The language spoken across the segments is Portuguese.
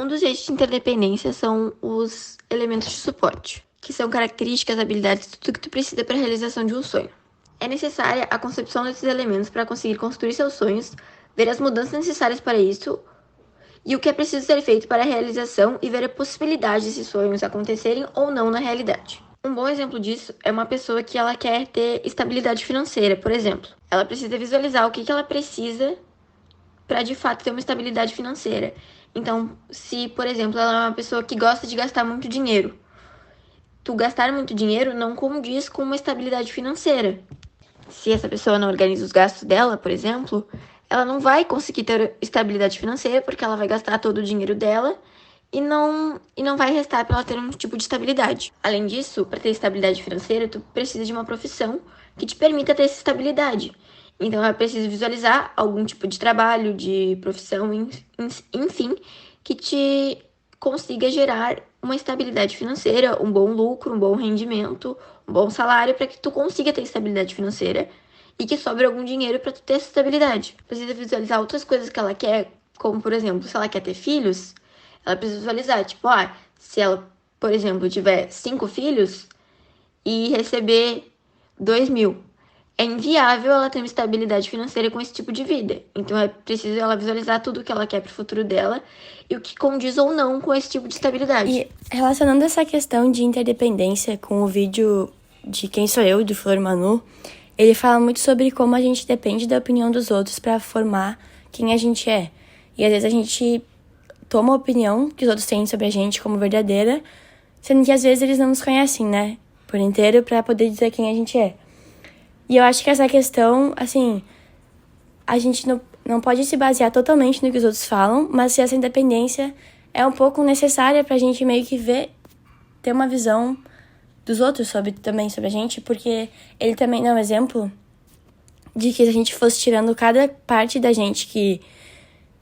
Um dos jeitos de interdependência são os elementos de suporte, que são características, habilidades, tudo que tu precisa para a realização de um sonho. É necessária a concepção desses elementos para conseguir construir seus sonhos, ver as mudanças necessárias para isso e o que é preciso ser feito para a realização e ver a possibilidade desses sonhos acontecerem ou não na realidade. Um bom exemplo disso é uma pessoa que ela quer ter estabilidade financeira, por exemplo. Ela precisa visualizar o que ela precisa para de fato ter uma estabilidade financeira. Então, se, por exemplo, ela é uma pessoa que gosta de gastar muito dinheiro, tu gastar muito dinheiro não condiz com uma estabilidade financeira. Se essa pessoa não organiza os gastos dela, por exemplo, ela não vai conseguir ter estabilidade financeira porque ela vai gastar todo o dinheiro dela e não vai restar para ela ter um tipo de estabilidade. Além disso, para ter estabilidade financeira, tu precisa de uma profissão que te permita ter essa estabilidade. Então, é preciso visualizar algum tipo de trabalho, de profissão, enfim, que te consiga gerar uma estabilidade financeira, um bom lucro, um bom rendimento, um bom salário, para que tu consiga ter estabilidade financeira e que sobre algum dinheiro para tu ter essa estabilidade. Precisa visualizar outras coisas que ela quer, como, por exemplo, se ela quer ter filhos, ela precisa visualizar, tipo, se ela, por exemplo, tiver 5 filhos e receber 2.000, é inviável ela ter uma estabilidade financeira com esse tipo de vida. Então é preciso ela visualizar tudo o que ela quer pro futuro dela e o que condiz ou não com esse tipo de estabilidade. E relacionando essa questão de interdependência com o vídeo de Quem Sou Eu, do Flor Manu, ele fala muito sobre como a gente depende da opinião dos outros para formar quem a gente é. E às vezes a gente toma a opinião que os outros têm sobre a gente como verdadeira, sendo que às vezes eles não nos conhecem, né, por inteiro, para poder dizer quem a gente é. E eu acho que essa questão, assim, a gente não pode se basear totalmente no que os outros falam, mas se essa independência é um pouco necessária pra gente meio que ter uma visão dos outros também sobre a gente, porque ele também dá um exemplo de que se a gente fosse tirando cada parte da gente que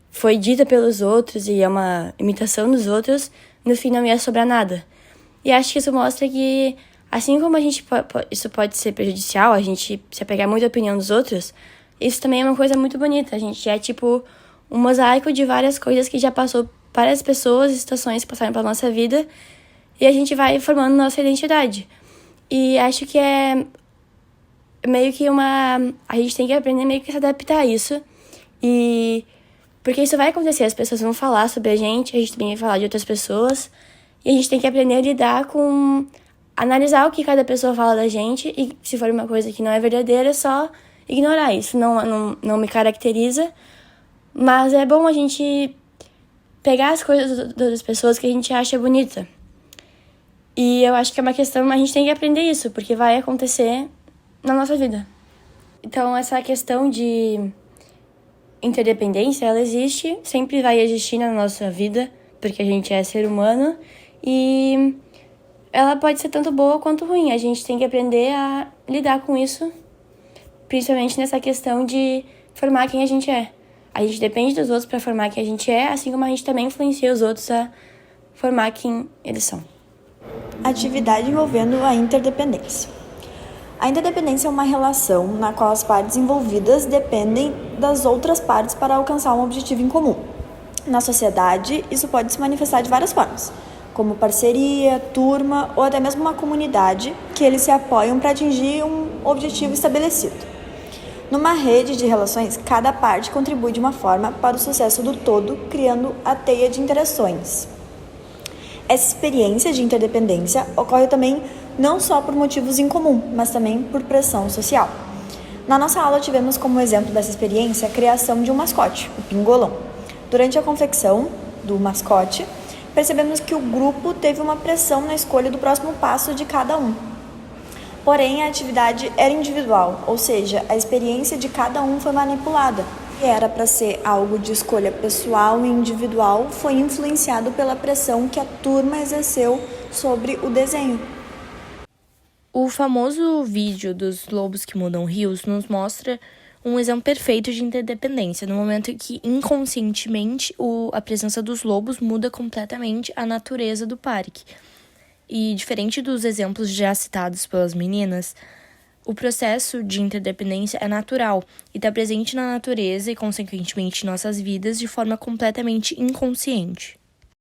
foi dita pelos outros e é uma imitação dos outros, no fim não ia sobrar nada. E acho que isso mostra que, assim como isso pode ser prejudicial, a gente se apegar muito à opinião dos outros, isso também é uma coisa muito bonita. A gente é tipo um mosaico de várias coisas que já passou, várias pessoas e situações que passaram pela nossa vida, e a gente vai formando nossa identidade. E acho que é meio que a gente tem que aprender meio que se adaptar a isso. E porque isso vai acontecer, as pessoas vão falar sobre a gente também vai falar de outras pessoas, e a gente tem que aprender a lidar com analisar o que cada pessoa fala da gente, e se for uma coisa que não é verdadeira, é só ignorar isso. Não me caracteriza, mas é bom a gente pegar as coisas das pessoas que a gente acha bonita. E eu acho que é uma questão, a gente tem que aprender isso, porque vai acontecer na nossa vida. Então, essa questão de interdependência, ela existe, sempre vai existir na nossa vida, porque a gente é ser humano, e ela pode ser tanto boa quanto ruim. A gente tem que aprender a lidar com isso, principalmente nessa questão de formar quem a gente é. A gente depende dos outros para formar quem a gente é, assim como a gente também influencia os outros a formar quem eles são. Atividade envolvendo a interdependência. A interdependência é uma relação na qual as partes envolvidas dependem das outras partes para alcançar um objetivo em comum. Na sociedade, isso pode se manifestar de várias formas, como parceria, turma ou até mesmo uma comunidade que eles se apoiam para atingir um objetivo estabelecido. Numa rede de relações, cada parte contribui de uma forma para o sucesso do todo, criando a teia de interações. Essa experiência de interdependência ocorre também não só por motivos em comum, mas também por pressão social. Na nossa aula tivemos como exemplo dessa experiência a criação de um mascote, o Pingolão. Durante a confecção do mascote, percebemos que o grupo teve uma pressão na escolha do próximo passo de cada um. Porém, a atividade era individual, ou seja, a experiência de cada um foi manipulada. E era para ser algo de escolha pessoal e individual, foi influenciado pela pressão que a turma exerceu sobre o desenho. O famoso vídeo dos lobos que mudam rios nos mostra um exemplo perfeito de interdependência, no momento em que, inconscientemente, a presença dos lobos muda completamente a natureza do parque. E, diferente dos exemplos já citados pelas meninas, o processo de interdependência é natural e está presente na natureza e, consequentemente, em nossas vidas de forma completamente inconsciente.